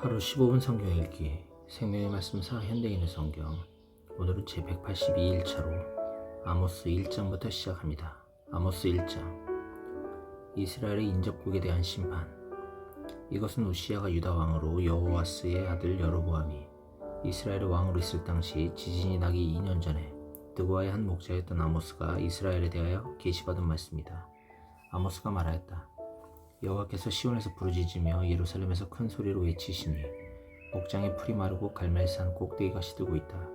하루 15분 성경 읽기 생명의 말씀사 현대인의 성경. 오늘은 제 182일차로 아모스 1장부터 시작합니다. 아모스 1장. 이스라엘의 인접국에 대한 심판. 이것은 우시야가 유다 왕으로 여호와스의 아들 여로보암이 이스라엘의 왕으로 있을 당시 지진이 나기 2년 전에 드고아의 한 목자였던 아모스가 이스라엘에 대하여 계시받은 말씀이다. 아모스가 말하였다. 여호와께서 시온에서 부르짖으며 예루살렘에서 큰 소리로 외치시니 목장의 풀이 마르고 갈멜산 꼭대기가 시들고 있다.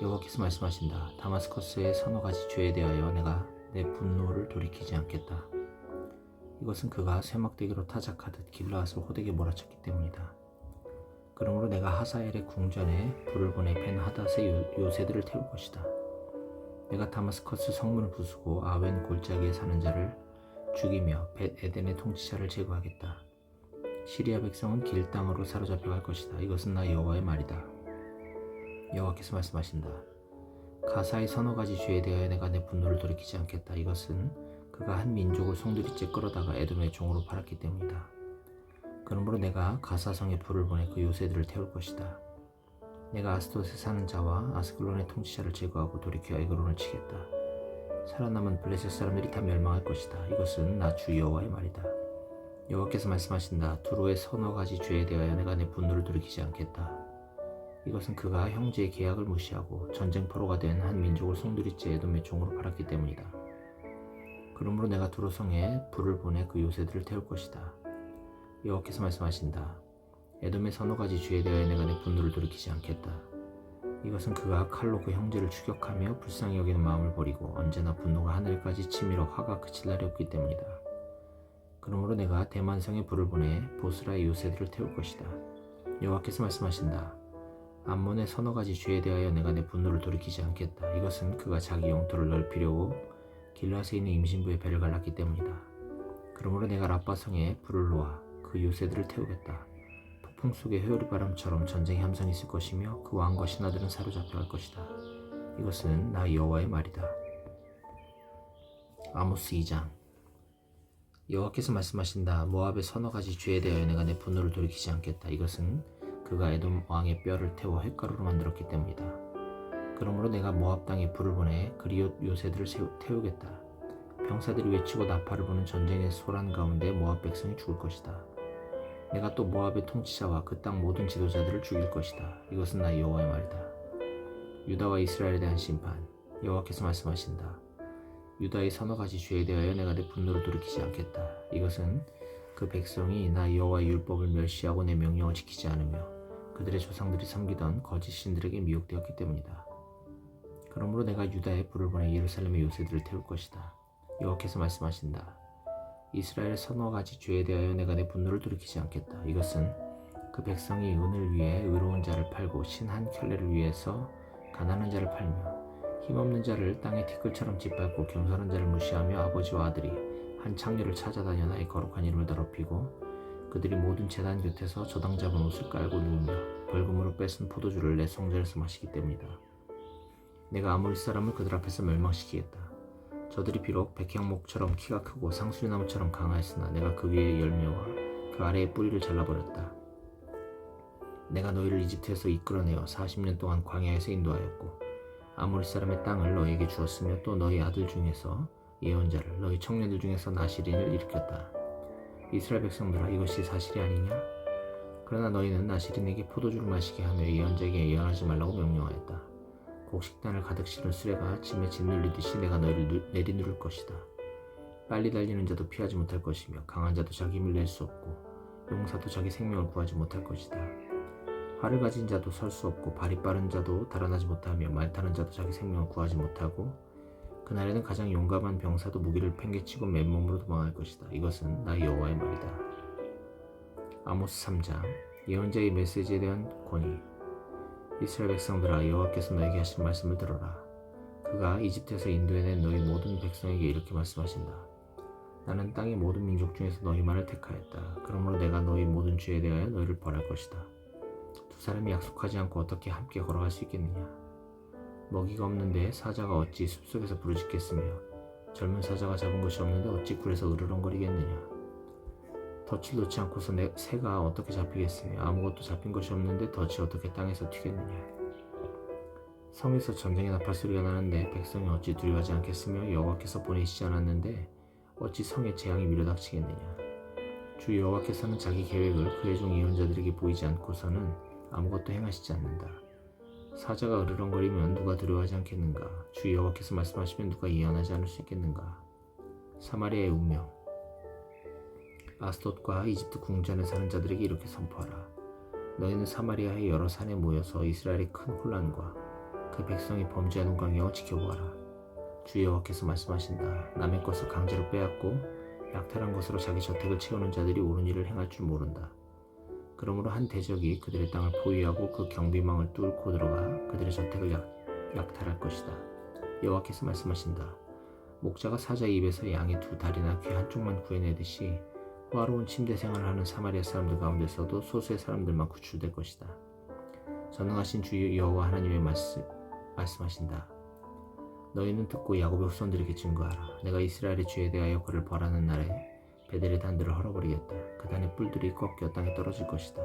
여호와께서 말씀하신다. 다마스커스의 서너 가지 죄에 대하여 내가 내 분노를 돌이키지 않겠다. 이것은 그가 쇠막대기로 타작하듯 길르앗을 호되게 몰아쳤기 때문이다. 그러므로 내가 하사엘의 궁전에 불을 보내 벤하닷의 요새들을 태울 것이다. 내가 다마스커스 성문을 부수고 아웬 골짜기에 사는 자를 죽이며 벳에덴의 통치자를 제거하겠다. 시리아 백성은 길 땅으로 사로잡혀갈 것이다. 이것은 나 여호와의 말이다. 여호와께서 말씀하신다. 가사의 서너 가지 죄에 대하여 내가 내 분노를 돌이키지 않겠다. 이것은 그가 한 민족을 송두리째 끌어다가 에돔의 종으로 팔았기 때문이다. 그러므로 내가 가사성에 불을 보내 그 요새들을 태울 것이다. 내가 아스돗에 사는 자와 아스글론의 통치자를 제거하고 돌이켜 에그론을 치겠다. 살아남은 블레셋 사람들이 다 멸망할 것이다. 이것은 나 주 여호와의 말이다. 여호와께서 말씀하신다. 두로의 서너 가지 죄에 대하여 내가 내 분노를 돌이키지 않겠다. 이것은 그가 형제의 계약을 무시하고 전쟁포로가 된 한 민족을 송두리째 에돔의 종으로 팔았기 때문이다. 그러므로 내가 두로성에 불을 보내 그 요새들을 태울 것이다. 여호와께서 말씀하신다. 에돔의 서너 가지 죄에 대하여 내가 내 분노를 돌이키지 않겠다. 이것은 그가 칼로 그 형제를 추격하며 불쌍히 여기는 마음을 버리고 언제나 분노가 하늘까지 치밀어 화가 그칠 날이 없기 때문이다. 그러므로 내가 대만성에 불을 보내 보스라의 요새들을 태울 것이다. 여호와께서 말씀하신다. 암몬의 서너 가지 죄에 대하여 내가 내 분노를 돌이키지 않겠다. 이것은 그가 자기 영토를 넓히려고 길르앗에 있는 임신부의 배를 갈랐기 때문이다. 그러므로 내가 라빠성에 불을 놓아 그 요새들을 태우겠다. 폭풍 속의 회오리 바람처럼 전쟁의 함성이 있을 것이며 그 왕과 신하들은 사로잡혀갈 것이다. 이것은 나 여호와의 말이다. 아모스 2장. 여호와께서 말씀하신다. 모압의 서너 가지 죄에 대하여 내가 내 분노를 돌이키지 않겠다. 이것은 그가 에돔 왕의 뼈를 태워 횟가루로 만들었기 때문이다. 그러므로 내가 모압 땅에 불을 보내 그리옷 요새들을 태우겠다. 병사들이 외치고 나팔을 부는 전쟁의 소란 가운데 모압 백성이 죽을 것이다. 내가 또 모압의 통치자와 그 땅 모든 지도자들을 죽일 것이다. 이것은 나 여호와의 말이다. 유다와 이스라엘에 대한 심판. 여호와께서 말씀하신다. 유다의 서너 가지 죄에 대하여 내가 내 분노를 돌이키지 않겠다. 이것은 그 백성이 나 여호와의 율법을 멸시하고 내 명령을 지키지 않으며 그들의 조상들이 섬기던 거짓 신들에게 미혹되었기 때문이다. 그러므로 내가 유다에 불을 보내 예루살렘의 요새들을 태울 것이다. 여호와께서 말씀하신다. 이스라엘의 서너 가지 죄에 대하여 내가 내 분노를 돌이키지 않겠다. 이것은 그 백성이 은을 위해 의로운 자를 팔고 신 한 켤레를 위해서 가난한 자를 팔며 힘없는 자를 땅의 티끌처럼 짓밟고 겸손한 자를 무시하며 아버지와 아들이 한 창녀를 찾아다녀 나의 거룩한 이름을 더럽히고 그들이 모든 제단 곁에서 저당 잡은 옷을 깔고 누우며 벌금으로 뺏은 포도주를 내 성전에서 마시기 때문이다. 내가 아모리 사람을 그들 앞에서 멸망시키겠다. 저들이 비록 백향목처럼 키가 크고 상수리나무처럼 강하였으나 내가 그 위의 열매와 그 아래의 뿌리를 잘라버렸다. 내가 너희를 이집트에서 이끌어내어 40년 동안 광야에서 인도하였고 아모리 사람의 땅을 너희에게 주었으며 또 너희 아들 중에서 예언자를 너희 청년들 중에서 나시린을 일으켰다. 이스라엘 백성들아 이것이 사실이 아니냐? 그러나 너희는 나시린에게 포도주를 마시게 하며 예언자에게 예언하지 말라고 명령하였다. 곡식단을 가득 실은 수레가 짐에 짓눌리듯이 내가 너희를 내리누를 것이다. 빨리 달리는 자도 피하지 못할 것이며 강한 자도 자기 힘을 낼 수 없고 용사도 자기 생명을 구하지 못할 것이다. 활을 가진 자도 설 수 없고 발이 빠른 자도 달아나지 못하며 말 타는 자도 자기 생명을 구하지 못하고 그날에는 가장 용감한 병사도 무기를 팽개치고 맨몸으로 도망할 것이다. 이것은 나 여호와의 말이다. 아모스 3장. 예언자의 메시지에 대한 권위. 이스라엘 백성들아 여호와께서 너에게 하신 말씀을 들어라. 그가 이집트에서 인도해낸 너희 모든 백성에게 이렇게 말씀하신다. 나는 땅의 모든 민족 중에서 너희만을 택하였다. 그러므로 내가 너희 모든 죄에 대하여 너희를 벌할 것이다. 두 사람이 약속하지 않고 어떻게 함께 걸어갈 수 있겠느냐? 먹이가 없는데 사자가 어찌 숲속에서 부르짖겠으며 젊은 사자가 잡은 것이 없는데 어찌 굴에서 으르렁거리겠느냐? 덫을 놓지 않고서 새가 어떻게 잡히겠으며 아무것도 잡힌 것이 없는데 덫이 어떻게 땅에서 튀겠느냐. 성에서 전쟁의 나팔 소리가 나는데 백성이 어찌 두려워하지 않겠으며 여호와께서 보내시지 않았는데 어찌 성에 재앙이 밀어닥치겠느냐. 주 여호와께서는 자기 계획을 그의 종 예언자들에게 보이지 않고서는 아무것도 행하시지 않는다. 사자가 으르렁거리면 누가 두려워하지 않겠는가. 주 여호와께서 말씀하시면 누가 예언하지 않을 수 있겠는가. 사마리아의 운명. 아스돗과 이집트 궁전에 사는 자들에게 이렇게 선포하라. 너희는 사마리아의 여러 산에 모여서 이스라엘의 큰 혼란과 그 백성이 범죄하는 광야を지켜보아라. 주 여호와께서 말씀하신다. 남의 것을 강제로 빼앗고 약탈한 것으로 자기 저택을 채우는 자들이 옳은 일을 행할 줄 모른다. 그러므로 한 대적이 그들의 땅을 포위하고 그 경비망을 뚫고 들어가 그들의 저택을 약탈할 것이다. 여호와께서 말씀하신다. 목자가 사자의 입에서 양의 두 다리나 귀 한쪽만 구해내듯이 호화로운 침대 생활을 하는 사마리아 사람들 가운데서도 소수의 사람들만 구출될 것이다. 전능하신 주 여호와 하나님의 말씀하신다. 너희는 듣고 야곱의 후손들에게 증거하라. 내가 이스라엘의 죄에 대하여 그를 벌하는 날에 베델의 단들을 헐어버리겠다. 그 단의 뿔들이 꺾여 땅에 떨어질 것이다.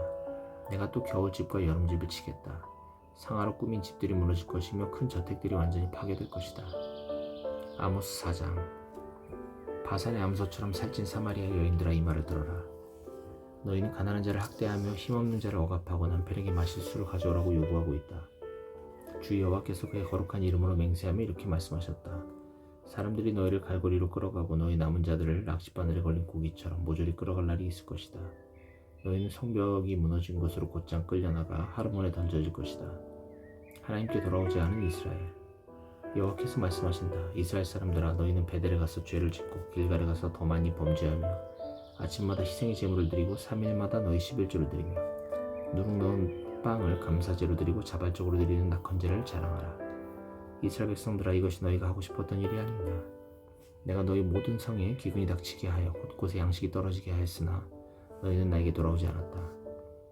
내가 또 겨울집과 여름집을 치겠다. 상하로 꾸민 집들이 무너질 것이며 큰 저택들이 완전히 파괴될 것이다. 아모스 4장. 바산의 암소처럼 살찐 사마리아 여인들아 이 말을 들어라. 너희는 가난한 자를 학대하며 힘없는 자를 억압하고 남편에게 마실 술을 가져오라고 요구하고 있다. 주 여호와께서 그의 거룩한 이름으로 맹세하며 이렇게 말씀하셨다. 사람들이 너희를 갈고리로 끌어가고 너희 남은 자들을 낚싯바늘에 걸린 고기처럼 모조리 끌어갈 날이 있을 것이다. 너희는 성벽이 무너진 곳으로 곧장 끌려나가 하르몬에 던져질 것이다. 하나님께 돌아오지 않은 이스라엘. 여호와께서 말씀하신다. 이스라엘 사람들아 너희는 베델에 가서 죄를 짓고 길갈에 가서 더 많이 범죄하며 아침마다 희생의 제물을 드리고 3일마다 너희 11조를 드리며 누룩 넣은 빵을 감사제로 드리고 자발적으로 드리는 낙헌제를 자랑하라. 이스라엘 백성들아 이것이 너희가 하고 싶었던 일이 아니냐. 내가 너희 모든 성에 기근이 닥치게 하여 곳곳에 양식이 떨어지게 하였으나 너희는 나에게 돌아오지 않았다.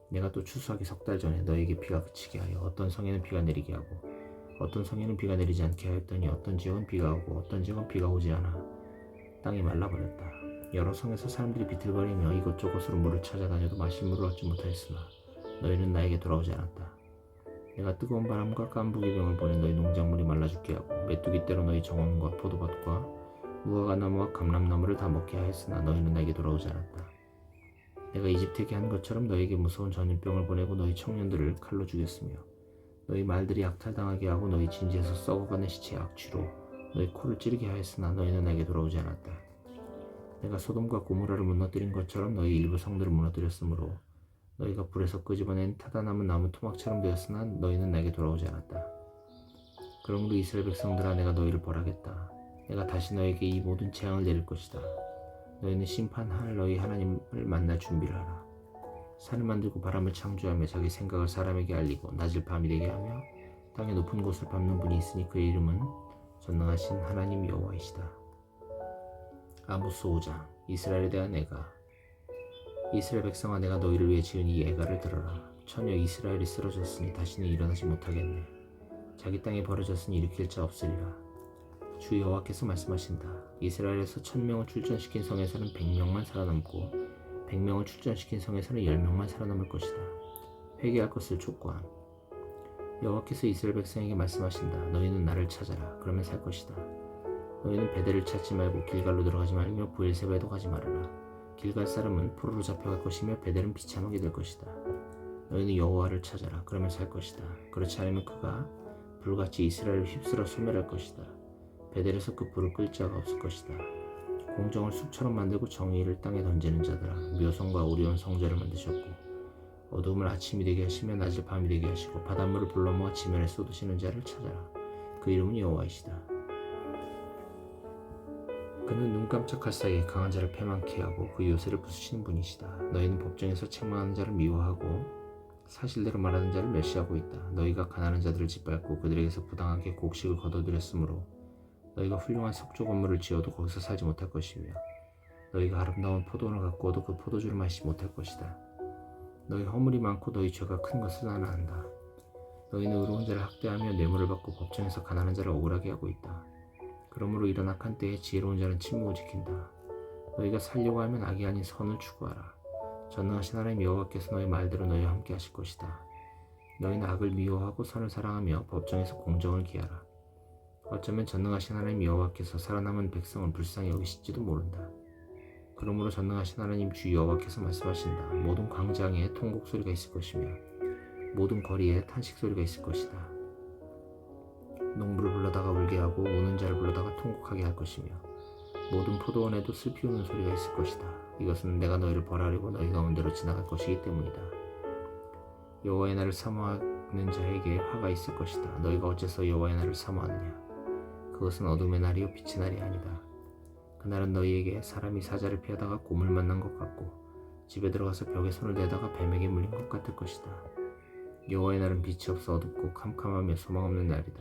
내가 또 추수하기 3달 전에 너희에게 비가 그치게 하여 어떤 성에는 비가 내리게 하고 어떤 성에는 비가 내리지 않게 하였더니 어떤 지역은 비가 오고 어떤 지역은 비가 오지 않아 땅이 말라버렸다. 여러 성에서 사람들이 비틀거리며 이곳저곳으로 물을 찾아다녀도 마실 물을 얻지 못하였으나 너희는 나에게 돌아오지 않았다. 내가 뜨거운 바람과 깐부기병을 보내 너희 농작물이 말라 죽게 하고 메뚜기 떼로 너희 정원과 포도밭과 무화과나무와 감람나무를 다 먹게 하였으나 너희는 나에게 돌아오지 않았다. 내가 이집트에게 한 것처럼 너희에게 무서운 전염병을 보내고 너희 청년들을 칼로 죽였으며 너희 말들이 약탈당하게 하고 너희 진지에서 썩어가는 시체의 악취로 너희 코를 찌르게 하였으나 너희는 나에게 돌아오지 않았다. 내가 소돔과 고모라를 무너뜨린 것처럼 너희 일부 성들을 무너뜨렸으므로 너희가 불에서 끄집어낸 타다 남은 나무 토막처럼 되었으나 너희는 나에게 돌아오지 않았다. 그러므로 이스라엘 백성들아 내가 너희를 벌하겠다. 내가 다시 너에게 이 모든 재앙을 내릴 것이다. 너희는 심판할 너희 하나님을 만날 준비를 하라. 산을 만들고 바람을 창조하며 자기 생각을 사람에게 알리고 낮을 밤이 되게 하며 땅의 높은 곳을 밟는 분이 있으니 그의 이름은 전능하신 하나님 여호와이시다. 아모스 5장. 이스라엘에 대한 애가. 이스라엘 백성아 내가 너희를 위해 지은 이 애가를 들어라. 처녀 이스라엘이 쓰러졌으니 다시는 일어나지 못하겠네. 자기 땅에 버려졌으니 일으킬 자 없으리라. 주 여호와께서 말씀하신다. 이스라엘에서 1000명을 출전시킨 성에서는 100명만 살아남고 100명을 출전시킨 성에서는 10명만 살아남을 것이다. 회개할 것을 촉구함. 여호와께서 이스라엘 백성에게 말씀하신다. 너희는 나를 찾아라. 그러면 살 것이다. 너희는 베델을 찾지 말고 길갈로 들어가지 말며 브엘세바에도 가지 말아라. 길갈 사람은 포로로 잡혀갈 것이며 베델은 비참하게 될 것이다. 너희는 여호와를 찾아라. 그러면 살 것이다. 그렇지 않으면 그가 불같이 이스라엘을 휩쓸어 소멸할 것이다. 베델에서 그 불을 끌 자가 없을 것이다. 공정을 숲처럼 만들고 정의를 땅에 던지는 자들아 묘성과 오리온 성전을 만드셨고 어두움을 아침이 되게 하시며 낮을 밤이 되게 하시고 바닷물을 불러 모아 지면에 쏟으시는 자를 찾아라. 그 이름은 여호와이시다. 그는 눈 깜짝할 사이에 강한 자를 패망케 하고 그 요새를 부수시는 분이시다. 너희는 법정에서 책망하는 자를 미워하고 사실대로 말하는 자를 멸시하고 있다. 너희가 가난한 자들을 짓밟고 그들에게서 부당하게 곡식을 거둬들였으므로 너희가 훌륭한 석조 건물을 지어도 거기서 살지 못할 것이며 너희가 아름다운 포도원을 가꾸어도 그 포도주를 마시지 못할 것이다. 너희 허물이 많고 너희 죄가 큰 것을 나는 안다. 너희는 의로운 자를 학대하며 뇌물을 받고 법정에서 가난한 자를 억울하게 하고 있다. 그러므로 이런 악한 때에 지혜로운 자는 침묵을 지킨다. 너희가 살려고 하면 악이 아닌 선을 추구하라. 전능하신 하나님 여호와께서 너희 말대로 너희와 함께 하실 것이다. 너희는 악을 미워하고 선을 사랑하며 법정에서 공정을 기하라. 어쩌면 전능하신 하나님 여호와께서 살아남은 백성을 불쌍히 여기실지도 모른다. 그러므로 전능하신 하나님 주 여호와께서 말씀하신다. 모든 광장에 통곡 소리가 있을 것이며 모든 거리에 탄식 소리가 있을 것이다. 농부를 불러다가 울게 하고 우는 자를 불러다가 통곡하게 할 것이며 모든 포도원에도 슬피 우는 소리가 있을 것이다. 이것은 내가 너희를 벌하려고 너희 가운데로 지나갈 것이기 때문이다. 여호와의 날을 사모하는 자에게 화가 있을 것이다. 너희가 어째서 여호와의 날을 사모하느냐? 그것은 어둠의 날이요 빛의 날이 아니다. 그날은 너희에게 사람이 사자를 피하다가 곰을 만난 것 같고 집에 들어가서 벽에 손을 대다가 뱀에게 물린 것 같을 것이다. 여호와의 날은 빛이 없어 어둡고 캄캄하며 소망 없는 날이다.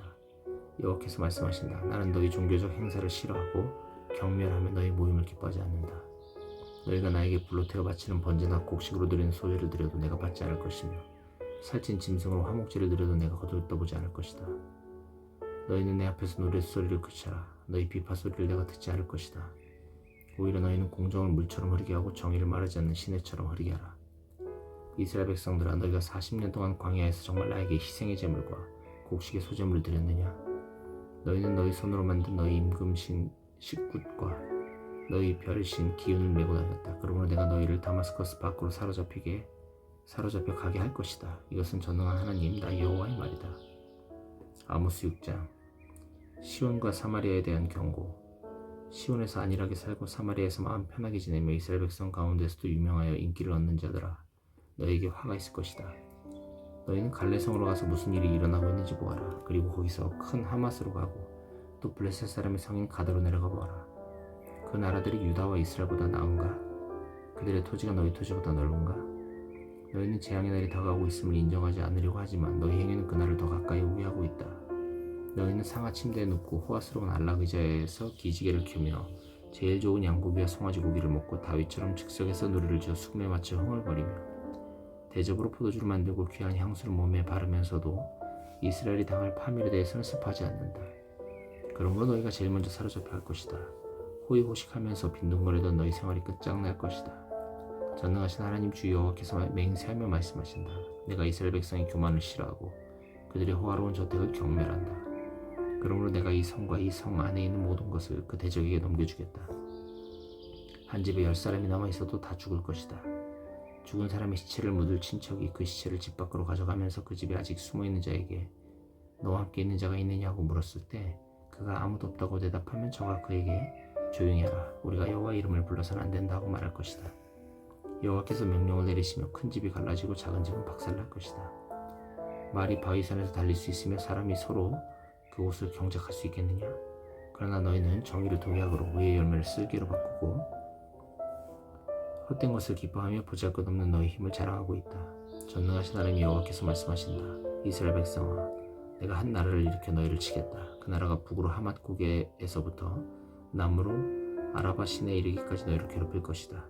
여호와께서 말씀하신다. 나는 너희 종교적 행사를 싫어하고 경멸하며 너희 모임을 기뻐하지 않는다. 너희가 나에게 불로 태워 바치는 번제나 곡식으로 드리는 소제를 드려도 내가 받지 않을 것이며 살찐 짐승으로 화목제를 드려도 내가 거들떠보지 않을 것이다. 너희는 내 앞에서 노랫소리를 그쳐라. 너희 비파소리를 내가 듣지 않을 것이다. 오히려 너희는 공정을 물처럼 흐르게 하고 정의를 마르지 않는 시내처럼 흐르게 하라. 이스라엘 백성들아, 너희가 40년 동안 광야에서 정말 나에게 희생의 제물과 곡식의 소제물을 드렸느냐? 너희는 너희 손으로 만든 너희 임금신 식굿과 너희 별신 기운을 메고 다녔다. 그러므로 내가 너희를 다마스커스 밖으로 사로잡혀 가게 할 것이다. 이것은 전능한 하나님 나 여호와의 말이다. 아모스 6장. 시온과 사마리아에 대한 경고. 시온에서 안일하게 살고 사마리아에서 마음 편하게 지내며 이스라엘 백성 가운데서도 유명하여 인기를 얻는 자들아, 너희에게 화가 있을 것이다. 너희는 갈레성으로 가서 무슨 일이 일어나고 있는지 보아라. 그리고 거기서 큰 하맛으로 가고 또 블레셋 사람의 성인 가드로 내려가 보아라. 그 나라들이 유다와 이스라엘보다 나은가? 그들의 토지가 너희 토지보다 넓은가? 너희는 재앙의 날이 다가오고 있음을 인정하지 않으려고 하지만 너희 행위는 그날을 더 가까이 오게 하고 있다. 너희는 상하 침대에 눕고 호화스러운 안락 의자에서 기지개를 켜며 제일 좋은 양고기와 송아지 고기를 먹고 다윗처럼 즉석에서 노래를 지어 수금에 맞춰 흥얼거리며 대접으로 포도주를 만들고 귀한 향수를 몸에 바르면서도 이스라엘이 당할 파멸에 대해서는 슬퍼하지 않는다. 그러므로 너희가 제일 먼저 사로잡혀 할 것이다. 호의호식하면서 빈둥거리던 너희 생활이 끝장날 것이다. 전능하신 하나님 주 여호와께서 맹세하며 말씀하신다. 내가 이스라엘 백성의 교만을 싫어하고 그들의 호화로운 저택을 경멸한다. 그러므로 내가 이 성과 이 성 안에 있는 모든 것을 그 대적에게 넘겨주겠다. 한 집에 10사람이 남아있어도 다 죽을 것이다. 죽은 사람의 시체를 묻을 친척이 그 시체를 집 밖으로 가져가면서 그 집에 아직 숨어있는 자에게 너와 함께 있는 자가 있느냐고 물었을 때 그가 아무도 없다고 대답하면 저가 그에게 조용히 하라. 우리가 여호와 이름을 불러서는 안 된다고 말할 것이다. 여호와께서 명령을 내리시며 큰 집이 갈라지고 작은 집은 박살날 것이다. 말이 바위산에서 달릴 수 있으며 사람이 서로 그곳을 경작할 수 있겠느냐? 그러나 너희는 정의를 독약으로 의의 열매를 쓸개로 바꾸고 헛된 것을 기뻐하며 보잘것없는 너희 힘을 자랑하고 있다. 전능하신 하나님 여호와께서 말씀하신다. 이스라엘 백성아, 내가 한 나라를 일으켜 너희를 치겠다. 그 나라가 북으로 하맛 고개에서부터 남으로 아라바 시내에 이르기까지 너희를 괴롭힐 것이다.